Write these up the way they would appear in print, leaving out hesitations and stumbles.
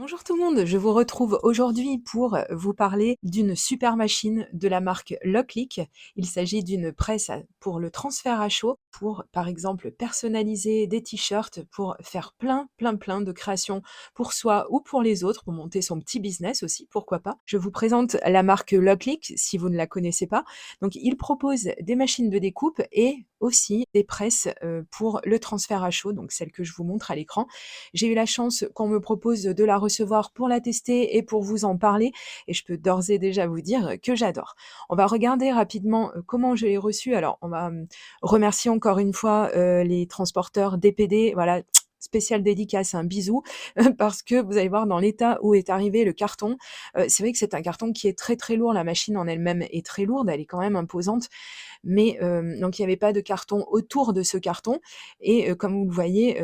Bonjour tout le monde, je vous retrouve aujourd'hui pour vous parler d'une super machine de la marque Locklick. Il s'agit d'une presse pour le transfert à chaud, pour par exemple personnaliser des t-shirts, pour faire plein de créations pour soi ou pour les autres, pour monter son petit business aussi, pourquoi pas. Je vous présente la marque Locklick si vous ne la connaissez pas. Donc il propose des machines de découpe et aussi des presses pour le transfert à chaud, donc celle que je vous montre à l'écran. J'ai eu la chance qu'on me propose de la recevoir pour la tester et pour vous en parler et je peux d'ores et déjà vous dire que j'adore. On va regarder rapidement, comment je l'ai reçue. Alors on va, remercier encore une fois, les transporteurs DPD, voilà, spéciale dédicace, un bisou, parce que vous allez voir dans l'état où est arrivé le carton, c'est vrai que c'est un carton qui est très lourd. La machine en elle-même est très lourde, elle est quand même imposante, mais donc il n'y avait pas de carton autour de ce carton et comme vous le voyez,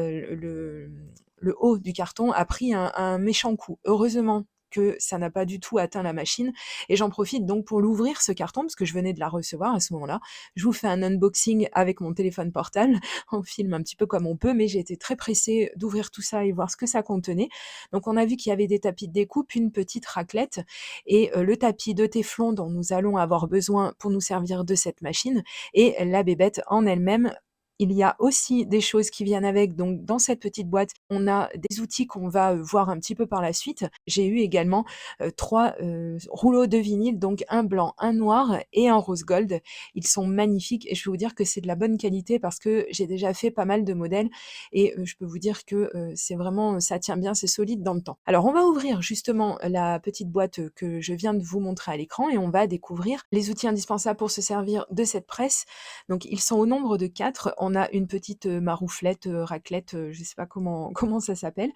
le haut du carton a pris un méchant coup. Heureusement que ça n'a pas du tout atteint la machine et j'en profite donc pour l'ouvrir ce carton parce que je venais de la recevoir à ce moment-là. Je vous fais un unboxing avec mon téléphone portable. On filme un petit peu comme on peut, mais j'ai été très pressée d'ouvrir tout ça et voir ce que ça contenait. Donc on a vu qu'il y avait des tapis de découpe, une petite raclette et le tapis de téflon dont nous allons avoir besoin pour nous servir de cette machine et la bébête en elle-même. Il y a aussi des choses qui viennent avec, donc dans cette petite boîte, on a des outils qu'on va, voir un petit peu par la suite. J'ai eu également, 3, rouleaux de vinyle, donc un blanc, un noir et un rose gold. Ils sont magnifiques et je peux vous dire que c'est de la bonne qualité parce que j'ai déjà fait pas mal de modèles et je peux vous dire que, c'est vraiment, ça tient bien, c'est solide dans le temps. Alors on va ouvrir justement la petite boîte, que je viens de vous montrer à l'écran et on va découvrir les outils indispensables pour se servir de cette presse. Donc ils sont au nombre de 4. On a une petite, marouflette, raclette, je ne sais pas comment comment ça s'appelle.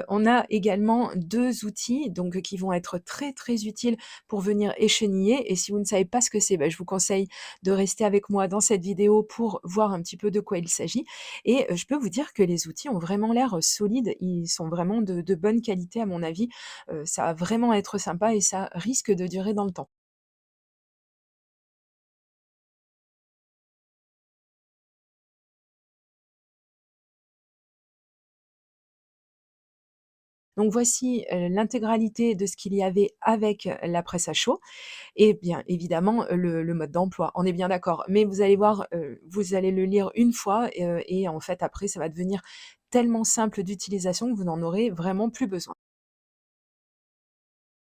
On a également 2 outils donc qui vont être très utiles pour venir écheniller et si vous ne savez pas ce que c'est, bah, je vous conseille de rester avec moi dans cette vidéo pour voir un petit peu de quoi il s'agit et je peux vous dire que les outils ont vraiment l'air, solides. Ils sont vraiment de bonne qualité à mon avis. Ça va vraiment être sympa et ça risque de durer dans le temps. Donc voici, l'intégralité de ce qu'il y avait avec la presse à chaud et bien évidemment, le mode d'emploi. On est bien d'accord. Mais vous allez voir, vous allez le lire une fois et en fait après ça va devenir tellement simple d'utilisation que vous n'en aurez vraiment plus besoin.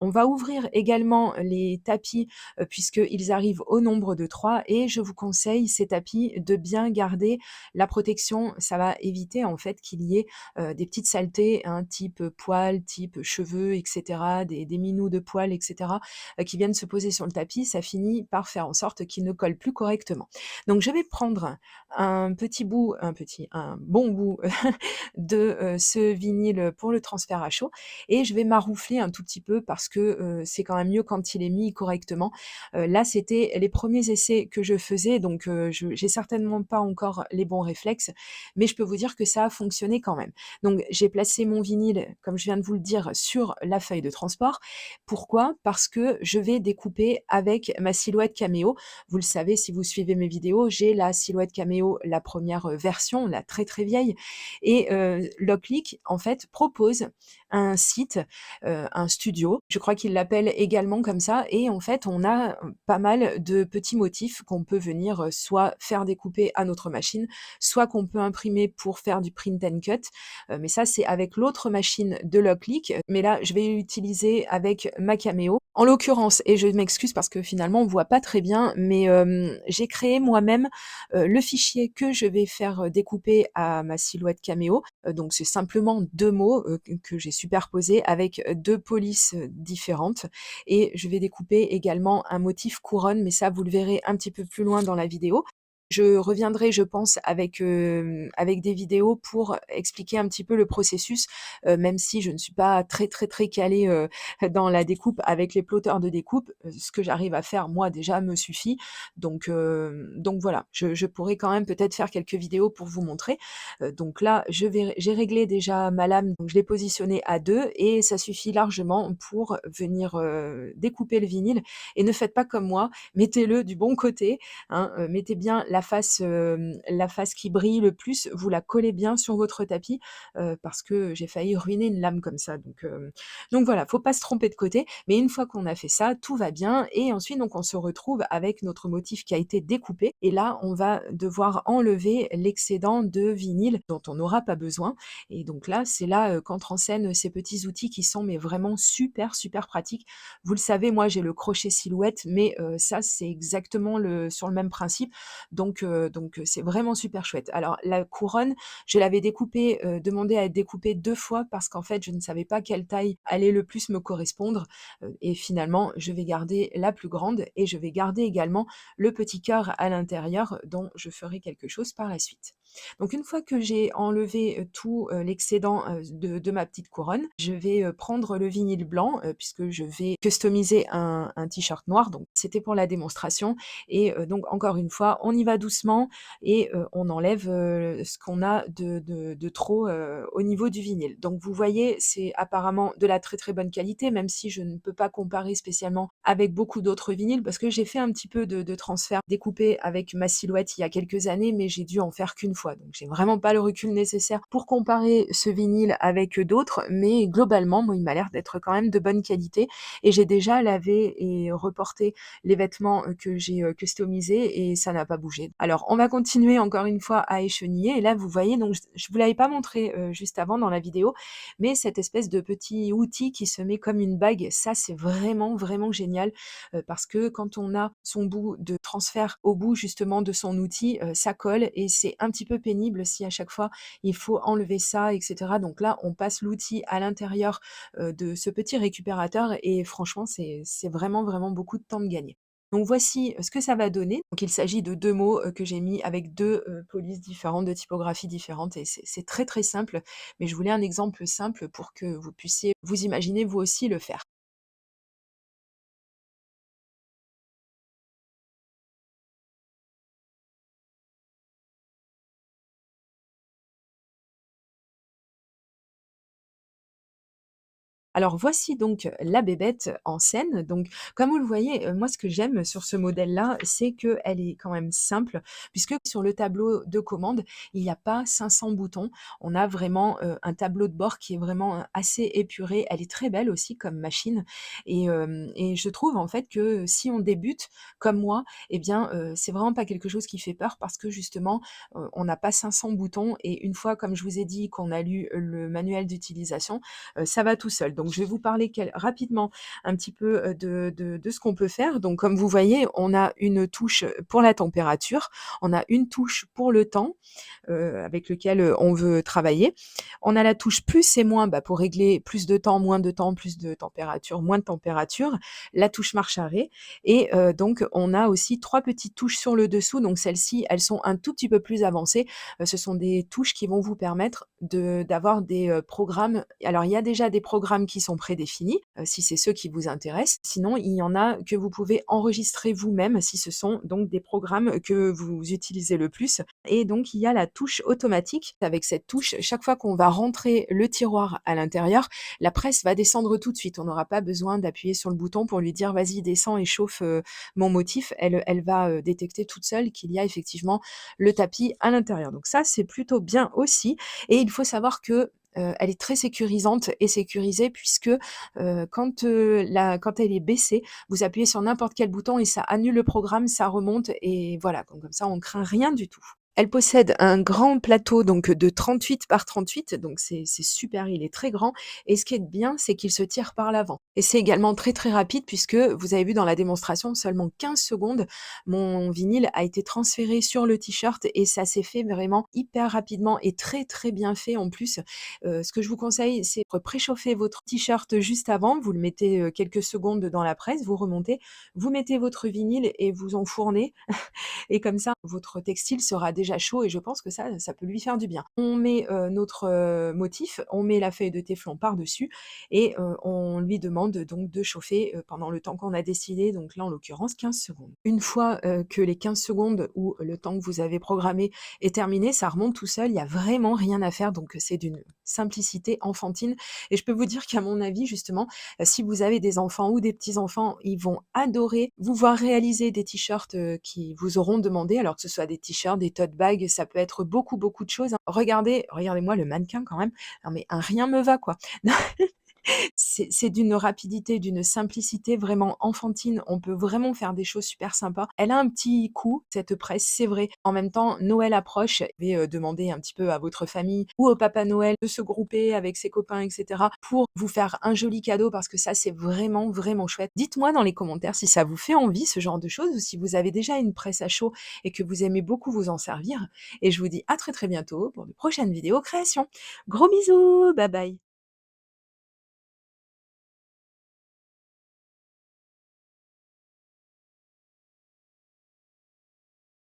On va ouvrir également les tapis, puisqu'ils arrivent au nombre de 3 et je vous conseille ces tapis de bien garder la protection. Ça va éviter en fait qu'il y ait, des petites saletés, hein, type, poils, type cheveux et cetera, des minous de poils et cetera, qui viennent se poser sur le tapis. Ça finit par faire en sorte qu'il ne colle plus correctement. Donc je vais prendre un bon bout de, ce vinyle pour le transfert à chaud et je vais maroufler un tout petit peu parce que, c'est quand même mieux quand il est mis correctement. Là, c'était les premiers essais que je faisais donc je j'ai certainement pas encore les bons réflexes, mais je peux vous dire que ça a fonctionné quand même. Donc j'ai placé mon vinyle, comme je viens de vous le dire, sur la feuille de transport. Pourquoi? Parce que je vais découper avec ma silhouette caméo. Vous le savez si vous suivez mes vidéos, j'ai la silhouette caméo, la première version, la très vieille et Locklick, en fait, propose un site, un studio, je crois qu'ils l'appellent également comme ça et en fait, on a, pas mal de petits motifs qu'on peut venir, soit faire découper à notre machine, soit qu'on peut imprimer pour faire du print and cut, mais ça, c'est avec l'autre machine de Locklick, mais là, je vais l'utiliser avec ma Cameo. En l'occurrence et je m'excuse parce que finalement, on voit pas très bien, mais j'ai créé moi-même, le fichier que je vais faire, découper à ma silhouette caméo. Donc c'est simplement 2 mots, que j'ai superposés avec, 2 polices, différentes et je vais découper également un motif couronne, mais ça vous le verrez un petit peu plus loin dans la vidéo. Je reviendrai, je pense, avec des vidéos pour expliquer un petit peu le processus, même si je ne suis pas très calée, dans la découpe avec les plotters de découpe. Ce que j'arrive à faire moi déjà me suffit. Donc voilà, je pourrais quand même peut-être faire quelques vidéos pour vous montrer. Donc là, j'ai réglé déjà ma lame, donc je l'ai positionnée à 2 et ça suffit largement pour venir, découper le vinyle et ne faites pas comme moi, mettez-le du bon côté, hein, mettez bien la la face qui brille le plus, vous la collez bien sur votre tapis, parce que j'ai failli ruiner une lame comme ça. Donc voilà, faut pas se tromper de côté. Mais une fois qu'on a fait ça, tout va bien et ensuite donc on se retrouve avec notre motif qui a été découpé et là, on va devoir enlever l'excédent de vinyle dont on n'aura pas besoin et donc là, c'est là, qu'entrent en scène ces petits outils qui sont mais vraiment super, super pratiques. Vous le savez, moi j'ai le crochet silhouette, mais ça c'est exactement sur le même principe, c'est vraiment super chouette. Alors la couronne, je l'avais découpée, demandé à être découpée 2 fois parce qu'en fait, je ne savais pas quelle taille allait le plus me correspondre, et finalement, je vais garder la plus grande et je vais garder également le petit cœur à l'intérieur dont je ferai quelque chose par la suite. Donc une fois que j'ai enlevé, tout, l'excédent, de ma petite couronne, je vais, prendre le vinyle blanc, puisque je vais customiser un t-shirt noir, donc c'était pour la démonstration et donc encore une fois, on y va doucement et on enlève, ce qu'on a de trop, au niveau du vinyle. Donc vous voyez, c'est apparemment de la très, très bonne qualité, même si je ne peux pas comparer spécialement avec beaucoup d'autres vinyles parce que j'ai fait un petit peu de transfert découpé avec ma silhouette il y a quelques années, mais j'ai dû en faire qu'une fois. Donc j'ai vraiment pas le recul nécessaire pour comparer ce vinyle avec, d'autres, mais globalement, moi, il m'a l'air d'être quand même de bonne qualité et j'ai déjà lavé et reporté les vêtements, que j'ai, customisés et ça n'a pas bougé. Alors on va continuer encore une fois à écheniller et là vous voyez donc je vous l'avais pas montré, juste avant dans la vidéo, mais cette espèce de petit outil qui se met comme une bague, ça c'est vraiment, vraiment génial, parce que quand on a son bout de transfert au bout justement de son outil, ça colle et c'est un petit peu pénible si à chaque fois il faut enlever ça et cetera. Donc là, on passe l'outil à l'intérieur, de ce petit récupérateur et franchement c'est vraiment, vraiment beaucoup de temps de gagner. Donc voici, ce que ça va donner. Donc il s'agit de 2 mots, que j'ai mis avec 2 polices différentes, de typographies différentes et c'est très, très simple, mais je voulais un exemple simple pour que vous puissiez vous imaginer vous aussi le faire. Alors voici donc la bébête en scène. Donc comme vous le voyez, moi ce que j'aime sur ce modèle-là, c'est qu'elle est quand même simple puisque sur le tableau de commande, il n'y a pas 500 boutons. On a vraiment, un tableau de bord qui est vraiment, assez épuré. Elle est très belle aussi comme machine et je trouve en fait que si on débute comme moi et bien, c'est vraiment pas quelque chose qui fait peur parce que justement, on n'a pas 500 boutons et une fois, comme je vous ai dit, qu'on a lu le manuel d'utilisation, ça va tout seul. Donc je vais vous parler rapidement un petit peu, de ce qu'on peut faire. Donc comme vous voyez, on a une touche, pour la température, on a une touche pour le temps, avec lequel, on veut travailler. On a la touche plus et moins, bah, pour régler plus de temps, plus de température, moins de température. La touche marche arrêt et donc on a aussi 3 petites touches sur le dessous. Donc celles-ci, elles sont un tout petit peu plus avancées. Ce sont des touches qui vont vous permettre d'avoir des, programmes. Alors il y a déjà des programmes qui sont prédéfinis, si c'est ceux qui vous intéressent. Sinon, il y en a que vous pouvez enregistrer vous-même si ce sont donc des programmes que vous utilisez le plus et donc il y a la touche automatique. Avec cette touche, chaque fois qu'on va rentrer le tiroir à l'intérieur, la presse va descendre tout de suite. On n'aura pas besoin d'appuyer sur le bouton pour lui dire: «Vas-y, descends et chauffe, mon motif». Elle va, détecter toute seule qu'il y a effectivement le tapis à l'intérieur. Donc ça, c'est plutôt bien aussi et il faut savoir que, elle est très sécurisante et sécurisée puisque, quand elle est baissée, vous appuyez sur n'importe quel bouton et ça annule le programme, ça remonte et voilà, donc comme ça on craint rien du tout. Elle possède un grand plateau donc de 38 par 38, donc c'est super, il est très grand et ce qui est bien, c'est qu'il se tire par l'avant et c'est également très, très rapide puisque vous avez vu dans la démonstration, seulement 15 secondes, mon vinyle a été transféré sur le t-shirt et ça s'est fait vraiment hyper rapidement et très, très bien fait en plus. Ce que je vous conseille, c'est de préchauffer votre t-shirt juste avant, vous le mettez, quelques secondes dans la presse, vous remontez, vous mettez votre vinyle et vous enfournez et comme ça, votre textile sera déjà chaud et je pense que ça peut lui faire du bien. On met, notre, motif, on met la feuille de téflon par-dessus et on lui demande donc de chauffer, pendant le temps qu'on a décidé, donc là, en l'occurrence, 15 secondes. Une fois, que les 15 secondes ou le temps que vous avez programmé est terminé, ça remonte tout seul, il y a vraiment rien à faire donc simplicité enfantine et je peux vous dire qu'à mon avis justement, si vous avez des enfants ou des petits-enfants, ils vont adorer vous voir réaliser des t-shirts, qui vous auront demandé, alors que ce soit des t-shirts, des tote bags, ça peut être beaucoup, beaucoup de choses, hein. Regardez-moi le mannequin quand même, non mais un rien me va quoi. C'est d'une rapidité, d'une simplicité vraiment enfantine. On peut vraiment faire des choses super sympas. Elle a un petit coût, cette presse, c'est vrai. En même temps, Noël approche. Vous pouvez, demander un petit peu à votre famille ou au Papa Noël de se grouper avec ses copains et cetera pour vous faire un joli cadeau parce que ça, c'est vraiment, vraiment chouette. Dites-moi dans les commentaires si ça vous fait envie, ce genre de choses, ou si vous avez déjà une presse à chaud et que vous aimez beaucoup vous en servir et je vous dis à très, très bientôt pour de prochaines vidéos créations. Gros bisous, bye bye.